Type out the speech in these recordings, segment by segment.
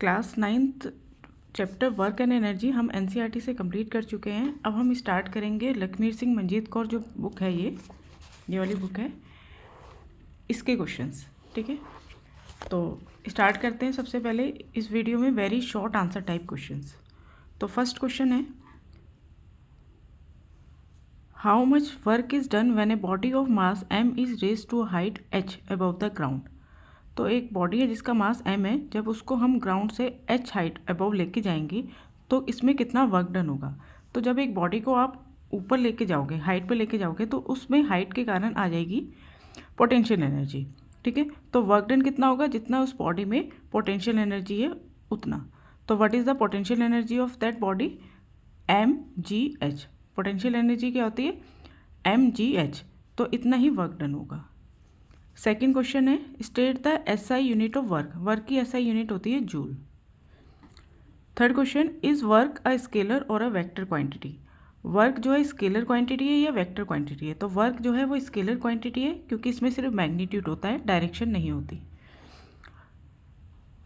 Class 9th chapter work and energy हम NCERT से complete कर चुके हैं। अब हम स्टार्ट करेंगे लखमीर सिंह मंजीत कौर जो बुक है ये वाली बुक है, इसके क्वेश्चंस। ठीक है, तो स्टार्ट करते हैं। सबसे पहले इस वीडियो में very short answer type questions. तो फर्स्ट क्वेश्चन है, how much work is done when a body of mass m is raised to height h above the ground. तो एक बॉडी है जिसका मास m है, जब उसको हम ग्राउंड से h हाइट अबव लेके जाएंगे तो इसमें कितना वर्क डन होगा। तो जब एक बॉडी को आप ऊपर लेके जाओगे, हाइट पे लेके जाओगे, तो उसमें हाइट के कारण आ जाएगी पोटेंशियल एनर्जी। ठीक है, तो वर्क डन कितना होगा, जितना उस बॉडी में पोटेंशियल एनर्जी है उतना। तो what is the potential energy of that body, mgh। Potential energy क्या होती है, mgh। तो इतना ही वर्क डन होगा। सेकेंड क्वेश्चन है, state the SI unit of work. Work की एसआई यूनिट होती है joule. Third question, is work a scalar और अ वेक्टर क्वांटिटी। वर्क जो है स्केलर क्वांटिटी है या वेक्टर क्वांटिटी है। तो वर्क जो है वो स्केलर क्वांटिटी है, क्योंकि इसमें सिर्फ मैग्नीट्यूड होता है, डायरेक्शन नहीं होती।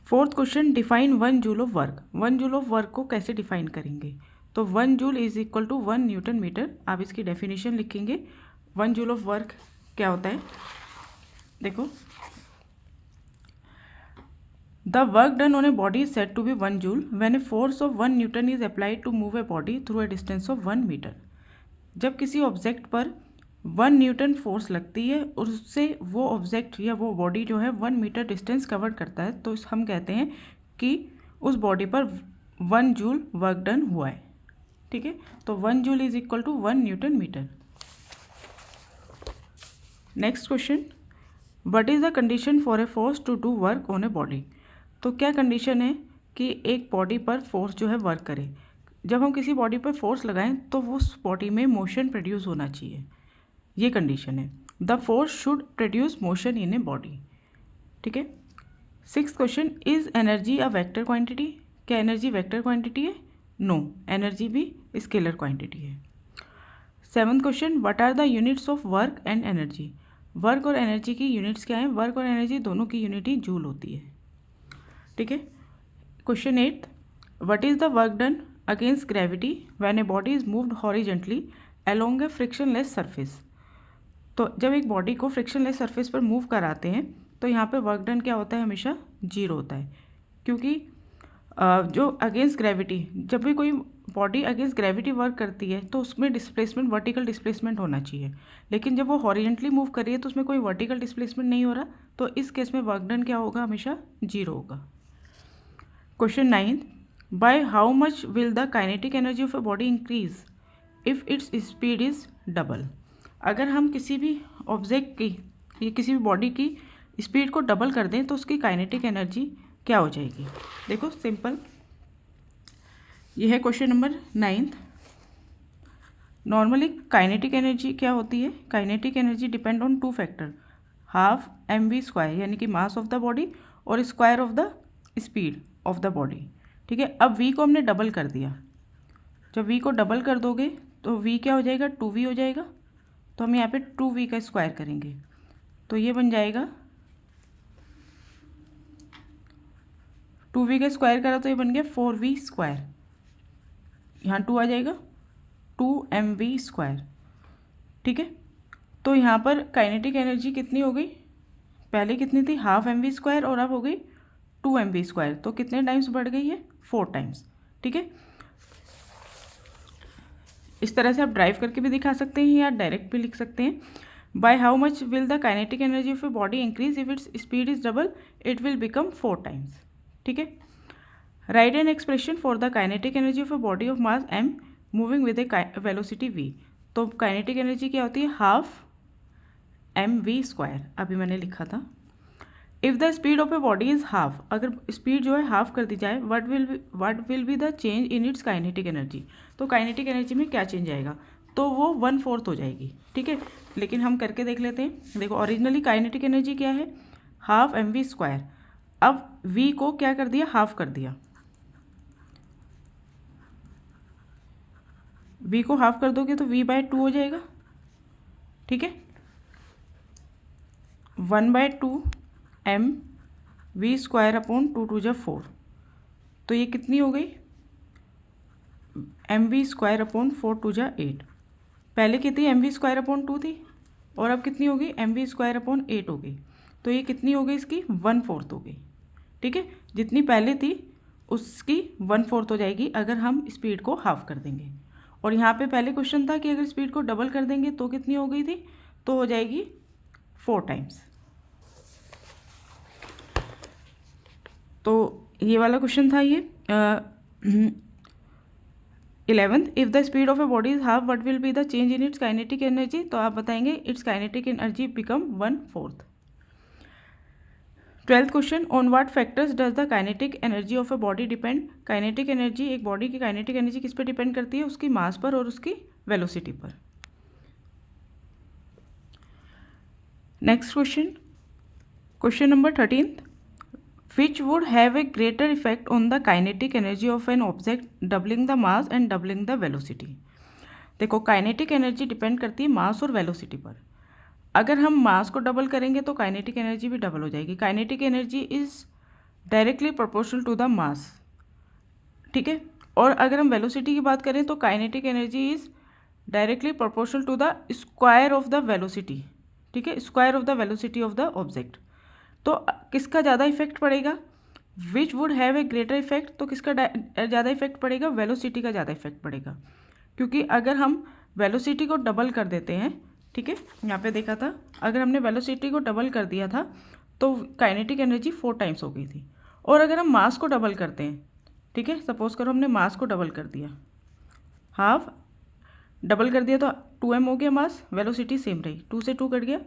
Fourth question, define 1 joule of work. 1 joule of work को कैसे डिफाइन करेंगे। तो 1 joule is equal to 1 newton metre. आप इसकी डेफिनेशन लिखेंगे। 1 जूल ऑफ वर्क क्या होता है, देखो, the work done on a body is said to be 1 joule when a force of 1 newton is applied to move a body through a distance of 1 metre. जब किसी object पर 1 Newton force लगती है और उससे वो ऑब्जेक्ट या वो बॉडी जो है 1 मीटर डिस्टेंस कवर करता है, तो हम कहते हैं कि उस बॉडी पर 1 जूल वर्क डन हुआ है। ठीक है, तो 1 joule is equal to 1 newton metre. Next question, what is the condition for a force to do work on a body. तो क्या कंडीशन है कि एक बॉडी पर फोर्स जो है वर्क करे। जब हम किसी बॉडी पर फोर्स लगाएं तो उस बॉडी में मोशन प्रोड्यूस होना चाहिए, ये कंडीशन है। The force should produce motion in a body. ठीक है। Sixth question, is energy a vector quantity. क्या एनर्जी वेक्टर क्वांटिटी है, नो, एनर्जी भी स्केलर क्वांटिटी है। Seventh question, what are the units of work and energy. Work और energy की units क्या हैं। वर्क और एनर्जी दोनों की यूनिट ही जूल होती है। ठीक है। Question 8, what is the work done against gravity when a body is moved horizontally along A frictionless surface. तो जब एक बॉडी को फ्रिक्शनलेस सरफेस पर मूव कराते हैं तो यहाँ पे वर्क डन क्या होता है, हमेशा जीरो होता है, क्योंकि जो अगेंस्ट ग्रेविटी, जब भी कोई बॉडी अगेंस्ट ग्रेविटी वर्क करती है तो उसमें डिस्प्लेसमेंट, वर्टिकल डिस्प्लेसमेंट होना चाहिए। लेकिन जब वो हॉरिजेंटली मूव कर रही है तो उसमें कोई वर्टिकल डिस्प्लेसमेंट नहीं हो रहा, तो इस केस में वर्क डन क्या होगा, हमेशा जीरो होगा। Question 9, by how much will the kinetic energy of a body increase if its speed is double. अगर हम किसी भी ऑब्जेक्ट की या किसी भी बॉडी की स्पीड को डबल कर दें तो उसकी काइनेटिक एनर्जी क्या हो जाएगी। देखो सिंपल, ये है question number 9। Normally kinetic energy क्या होती है, kinetic energy depend on 2 factor, half mv² यानी कि मास ऑफ द बॉडी और square of the speed of the body. ठीक है, अब v को हमने डबल कर दिया। जब v को डबल कर दोगे तो v क्या हो जाएगा, 2v हो जाएगा। तो हम यहाँ पे 2v का स्क्वायर करेंगे तो ये बन जाएगा, 2v का स्क्वायर करा तो ये बन गया 4v²। यहाँ 2 आ जाएगा, 2mv²। ठीक है, तो यहाँ पर काइनेटिक एनर्जी कितनी हो गई, पहले कितनी थी, हाफ mv² और अब हो गई 2mv²। तो कितने टाइम्स बढ़ गई है, 4 टाइम्स। ठीक है, इस तरह से आप ड्राइव करके भी दिखा सकते हैं या डायरेक्ट भी लिख सकते हैं। By how much will the kinetic energy of a body increase if its speed is double, it will become 4 times. ठीक है, right an expression for the kinetic energy of A body of mass m moving with A velocity v। तो kinetic energy क्या होती है, half mv², अभी मैंने लिखा था। If the speed of a body is half, अगर स्पीड जो है हाफ कर दी जाए, what will be the change in its kinetic energy. तो काइनेटिक एनर्जी में क्या चेंज आएगा, तो वो 1/4 हो जाएगी। ठीक है, लेकिन हम करके देख लेते हैं। देखो ओरिजिनली काइनेटिक एनर्जी क्या है, हाफ mv²। अब v को क्या कर दिया, हाफ कर दिया। v को हाफ कर दोगे तो v/2 हो जाएगा। ठीक है, 1/2 mv² अपॉन 2 2 जा 4। तो ये कितनी हो गई, mv²/4 2 जा 8। पहले कितनी mv²/2 थी और अब कितनी होगी mv²/8 हो गई। तो ये कितनी हो गई इसकी 1/4 हो गई। ठीक है, जितनी पहले थी उसकी 1/4 हो जाएगी अगर हम स्पीड को हाफ कर देंगे। और यहाँ पे पहले क्वेश्चन था कि अगर स्पीड को डबल कर देंगे तो कितनी हो गई थी, तो हो जाएगी 4 टाइम्स। तो ये वाला क्वेश्चन था ये 11th, if the speed of A body is half what will be the change in its kinetic energy. तो आप बताएंगे it's kinetic energy become 1/4। 12th question, on what factors does the kinetic energy of a body depend. Kinetic energy, एक body की kinetic energy किस पे depend करती है, उसकी मास पर और उसकी वेलोसिटी पर। Next question, question number 13th, which would have a greater effect on the kinetic energy of an object, doubling the mass and doubling the velocity। देखो काइनेटिक एनर्जी डिपेंड करती है मास और वेलोसिटी पर। अगर हम मास को डबल करेंगे तो काइनेटिक एनर्जी भी डबल हो जाएगी। Kinetic energy is directly proportional to the mass. ठीक है, और अगर हम वेलोसिटी की बात करें तो kinetic energy is directly proportional to the square of the velocity. ठीक है, square of the velocity of the object. तो किसका ज़्यादा इफेक्ट पड़ेगा, which would have a greater effect, तो किसका ज़्यादा इफेक्ट पड़ेगा, वेलोसिटी का ज़्यादा इफेक्ट पड़ेगा। क्योंकि अगर हम वेलोसिटी को डबल कर देते हैं, ठीक है, यहाँ पे देखा था अगर हमने वेलोसिटी को डबल कर दिया था तो काइनेटिक एनर्जी 4 टाइम्स हो गई थी। और अगर हम मास को डबल करते हैं, ठीक है, सपोज करो हमने मास को डबल कर दिया, हाफ डबल कर दिया तो 2m हो गया मास, वेलोसिटी सेम रही, 2 से 2 कट गया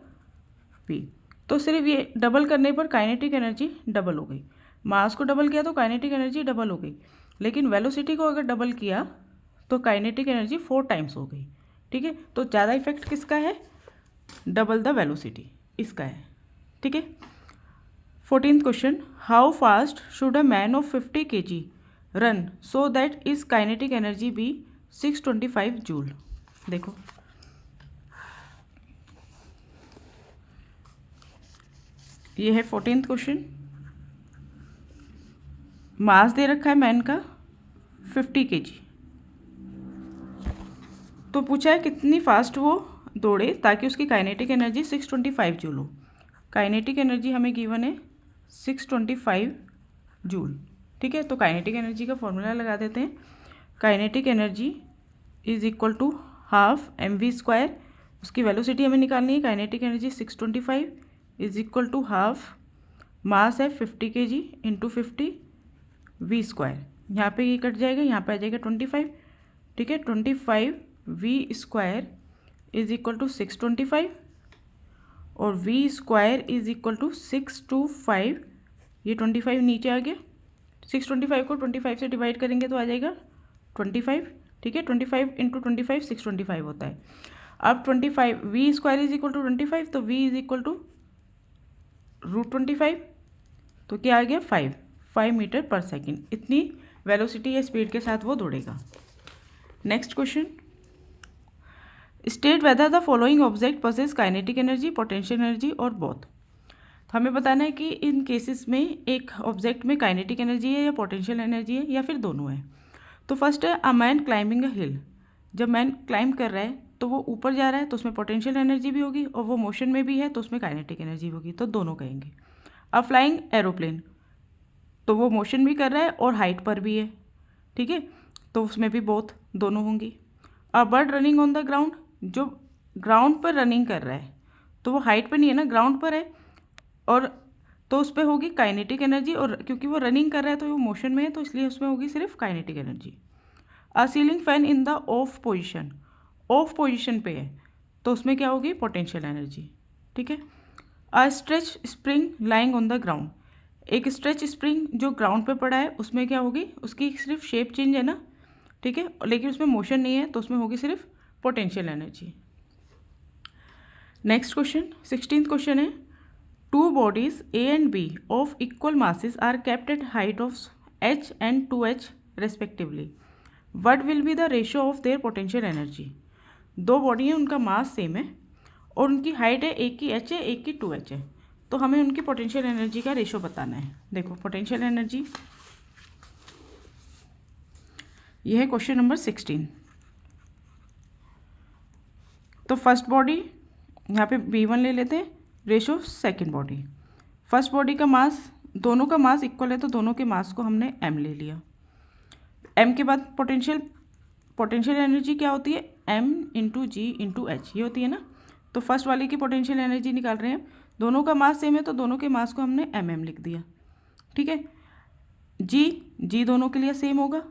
v। तो सिर्फ ये डबल करने पर काइनेटिक एनर्जी डबल हो गई। मास को डबल किया तो काइनेटिक एनर्जी डबल हो गई, लेकिन वेलोसिटी को अगर डबल किया तो काइनेटिक एनर्जी 4 टाइम्स हो गई। ठीक है, तो ज़्यादा इफेक्ट किसका है, डबल द वेलोसिटी, इसका है। ठीक है, 14th question, how fast should a man of 50 kg run so that is kinetic energy be 625 joule. देखो ये है 14th क्वेश्चन। मास दे रखा है मैन का 50 kg, तो पूछा है कितनी फास्ट वो दौड़े ताकि उसकी काइनेटिक एनर्जी 625 जूल हो। काइनेटिक एनर्जी हमें गिवन है 625 जूल। ठीक है, तो काइनेटिक एनर्जी का फॉर्मूला लगा देते हैं। Kinetic energy is equal to half mv², उसकी वेलोसिटी हमें निकालनी है। Kinetic energy 625 is equal to half, mass है 50 kg इंटू 50 v²। यहाँ पे ये कट जाएगा, यहाँ पे आ जाएगा 25। ठीक है, 25 v² इज इक्वल टू 625 और v² इज इक्वल टू 625। ये 25 नीचे आ गया, 625 को 25 से डिवाइड करेंगे तो आ जाएगा 25। ठीक है, 25 इंटू 25 625 होता है। अब 25 v² इज इक्वल टू 25, तो v इज इक्वल टू √25, तो क्या आ गया 5 मीटर पर सेकेंड। इतनी वेलोसिटी या स्पीड के साथ वो दौड़ेगा। Next question, state whether the following object possess kinetic energy, potential energy और बोथ। तो हमें बताना है कि इन केसेस में एक ऑब्जेक्ट में काइनेटिक एनर्जी है या पोटेंशियल एनर्जी है या फिर दोनों है। तो फर्स्ट है अ मैन क्लाइंबिंग अ हिल। जब मैन क्लाइंब कर रहा है तो वो ऊपर जा रहा है तो उसमें पोटेंशियल एनर्जी भी होगी, और वो मोशन में भी है तो उसमें काइनेटिक एनर्जी भी होगी, तो दोनों कहेंगे। अ फ्लाइंग एरोप्लेन, तो वो मोशन भी कर रहा है और हाइट पर भी है। ठीक है, तो उसमें भी बोथ दोनों होंगी। A bird running on the ground, जो ग्राउंड पर रनिंग कर रहा है तो वो हाइट पर नहीं है ना, ग्राउंड पर है, और तो उस पर होगी काइनेटिक एनर्जी, और क्योंकि वो रनिंग कर रहा है तो वो मोशन में है तो इसलिए उसमें होगी सिर्फ kinetic energy. A ceiling fan in the of position, of position पे है तो उसमें क्या होगी पोटेंशियल एनर्जी। ठीक है, a stretch spring lying on the ground, एक स्ट्रेच स्प्रिंग जो ग्राउंड पे पड़ा है उसमें क्या होगी, उसकी सिर्फ शेप चेंज है ना, ठीक है, लेकिन उसमें मोशन नहीं है तो उसमें होगी सिर्फ potential energy. Next question 16th question है, two bodies A and B of equal masses are kept at height of h and 2h respectively. What will be the ratio of their potential energy? दो body हैं, उनका mass same है और उनकी height है, एक की h है एक की 2h है, तो हमें उनकी पोटेंशियल एनर्जी का रेशो बताना है। देखो पोटेंशियल एनर्जी ये है क्वेश्चन नंबर 16। तो फर्स्ट बॉडी यहाँ पे V1 ले लेते हैं, ratio second body. First body का मास, दोनों का मास इक्वल है तो दोनों के मास को हमने m ले लिया। m के बाद पोटेंशियल एनर्जी क्या होती है, m इंटू जी इंटू एच, ये होती है ना। तो फर्स्ट वाले की पोटेंशियल एनर्जी निकाल रहे हैं, दोनों का मास सेम है तो दोनों के मास को हमने mm लिख दिया, ठीक है। जी दोनों के लिए सेम होगा,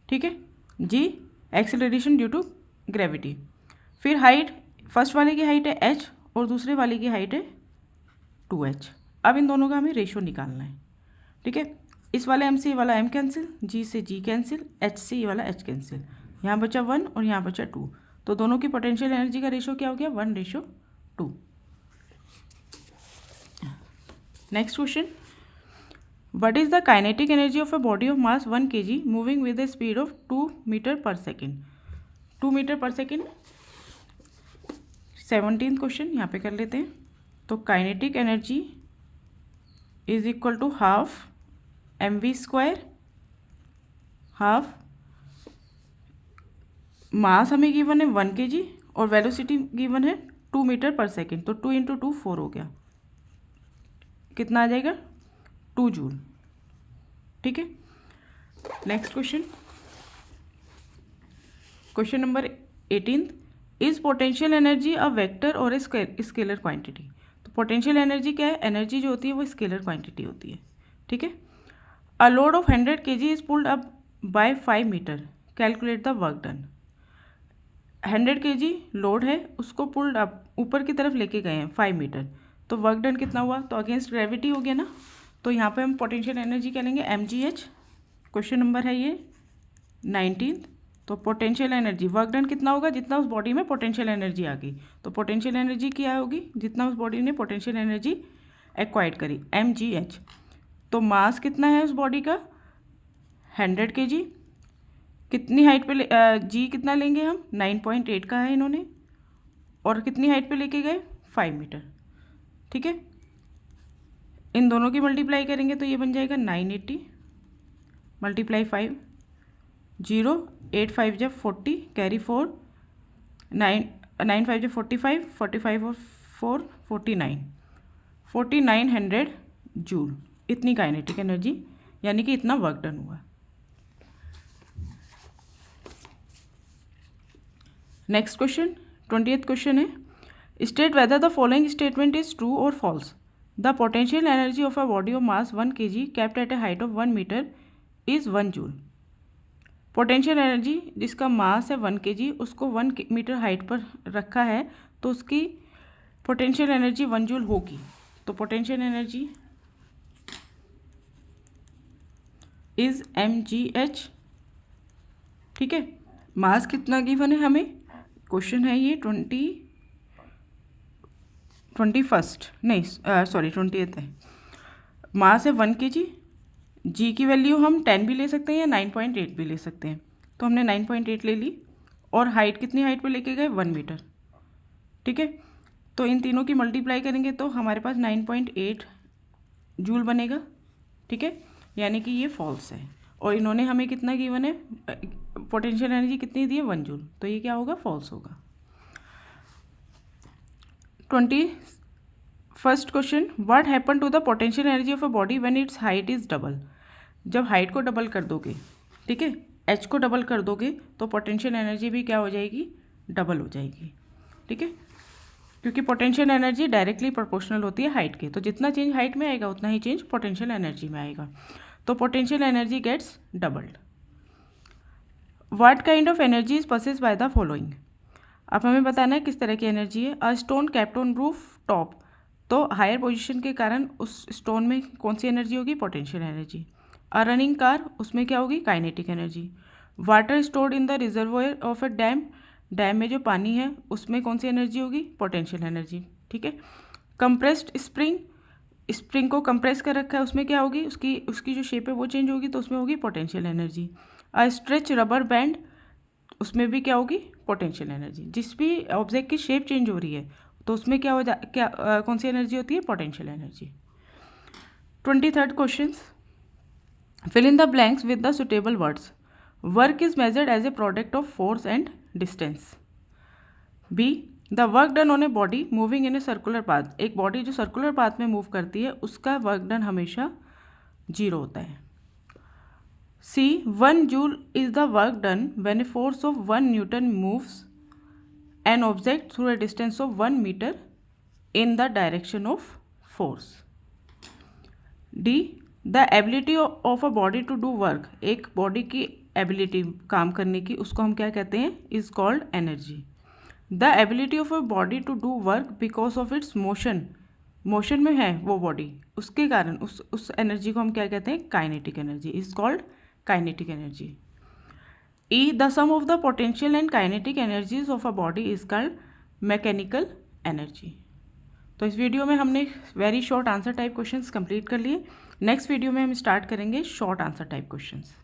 ठीक है। जी एक्सेलरेशन ड्यू टू ग्रेविटी। फिर हाइट, फर्स्ट वाले की हाइट है h और दूसरे वाले की हाइट है 2h। अब इन दोनों का हमें रेशो निकालना है, ठीक है। इस वाले m से ये वाला m कैंसिल, g से g कैंसिल, h से ये वाला h कैंसिल, यहाँ बचा 1 और यहाँ बचा 2, तो दोनों की पोटेंशियल एनर्जी का रेशो क्या हो गया, 1:2। Next question, What is the kinetic energy of a body of mass 1 kg moving with a speed of 2 meter per second? 2 metre per second. 17th question यहाँ पे कर लेते हैं। तो kinetic energy is equal to half mv², half mass हमें given है 1 kg और velocity given है 2 मीटर पर सेकेंड, तो 2 × 2 4 हो गया, कितना आ जाएगा 2 जूल, ठीक है। Next question, question number 18, is potential energy a vector और ए स्केलर क्वांटिटी। तो पोटेंशियल एनर्जी क्या है, एनर्जी जो होती है वो स्केलर क्वांटिटी होती है, ठीक है। A load of 100 kg is pulled up by 5 metre, calculate the work done. 100 kg load है, उसको पुल्ड अप ऊपर की तरफ लेके गए हैं 5 मीटर, तो वर्क डन कितना हुआ, तो अगेंस्ट ग्रेविटी हो गया ना। तो यहाँ पे हम पोटेंशियल एनर्जी क्या लेंगे, mgh। क्वेश्चन नंबर है ये 19। तो पोटेंशियल एनर्जी, वर्क डन कितना होगा, जितना उस बॉडी में पोटेंशियल एनर्जी आ गई, तो पोटेंशियल एनर्जी क्या होगी, जितना उस बॉडी ने पोटेंशियल एनर्जी एक्वायर्ड करी, mgh। तो मास कितना है उस बॉडी का 100 kg, कितनी हाइट पे जी कितना लेंगे हम 9.8 का है इन्होंने, और कितनी हाइट पे लेके गए 5 मीटर, ठीक है। इन दोनों की मल्टीप्लाई करेंगे तो ये बन जाएगा 980 मल्टीप्लाई 5, 0, 8 5 जब 40, कैरी 4, 9 5 जब 45, 45 और 4 4900 जूल, इतनी काइनेटिक एनर्जी, यानी कि इतना वर्क डन हुआ। नेक्स्ट क्वेश्चन 20th क्वेश्चन है, state whether the following statement is true और false. The potential energy of a body of mass 1 kg kept at a height of 1 metre is 1 joule. Potential energy जिसका mass है 1 kg, उसको 1 metre height पर रखा है, तो उसकी potential energy 1 joule होगी। तो पोटेंशियल एनर्जी इज mgh, ठीक है। मास कितना गिवन है हमें, क्वेश्चन है ये 20th है। मास है 1 kg, जी की वैल्यू हम 10 भी ले सकते हैं या 9.8 भी ले सकते हैं, तो हमने 9.8 ले ली, और हाइट कितनी हाइट पे लेके गए 1 मीटर, ठीक है। तो इन तीनों की मल्टीप्लाई करेंगे तो हमारे पास 9.8 जूल बनेगा, ठीक है, यानी कि ये फॉल्स है। और इन्होंने हमें कितना गिवन है, पोटेंशियल एनर्जी कितनी दी है 1 जूल, तो ये क्या होगा, फॉल्स होगा। 21st question, what happen to the potential energy of a body when its height is double. जब हाइट को डबल कर दोगे, ठीक है, एच को डबल कर दोगे तो पोटेंशियल एनर्जी भी क्या हो जाएगी, डबल हो जाएगी, ठीक है, क्योंकि पोटेंशियल एनर्जी डायरेक्टली प्रोपोर्शनल होती है हाइट के, तो जितना चेंज हाइट में आएगा उतना ही चेंज पोटेंशियल एनर्जी में आएगा, तो potential energy gets doubled. What kind of energy is possessed by the following. अब हमें बताना है किस तरह की एनर्जी है। A stone kept on roof top, तो हायर पोजीशन के कारण उस स्टोन में कौन सी एनर्जी होगी, potential energy. A running car, उसमें क्या होगी, kinetic energy. Water stored in the reservoir of a dam, dam में जो पानी है उसमें कौन सी एनर्जी होगी, पोटेंशियल एनर्जी, ठीक है। कंप्रेस्ड स्प्रिंग, स्प्रिंग को कंप्रेस कर रखा है, उसमें क्या होगी, उसकी जो शेप है वो चेंज होगी, तो उसमें होगी potential energy. A stretch rubber band, उसमें भी क्या होगी, पोटेंशियल एनर्जी। जिस भी ऑब्जेक्ट की शेप चेंज हो रही है तो उसमें कौन सी एनर्जी होती है, potential energy. 23rd question, fill in the blanks with the suitable words. Work is measured as a product of force and distance. B, the work done on a body moving in a circular path. एक बॉडी जो circular path में move करती है उसका work done हमेशा 0 होता है. C, 1 joule is the work done when a force of 1 newton moves an object through a distance of 1 metre in the direction of force. D, the ability of a body to do work. एक body की ability काम करने की, उसको हम क्या कहते हैं, is called energy. The ability of a body to do work because of its motion. Motion में है वो बॉडी, उसके कारण उस एनर्जी को हम क्या कहते हैं, kinetic energy, is called kinetic energy. E, the sum of the potential and kinetic energies of a body is called mechanical energy. तो इस वीडियो में हमने very short answer type questions complete कर लिए. नेक्स्ट वीडियो में हम start करेंगे short answer type questions.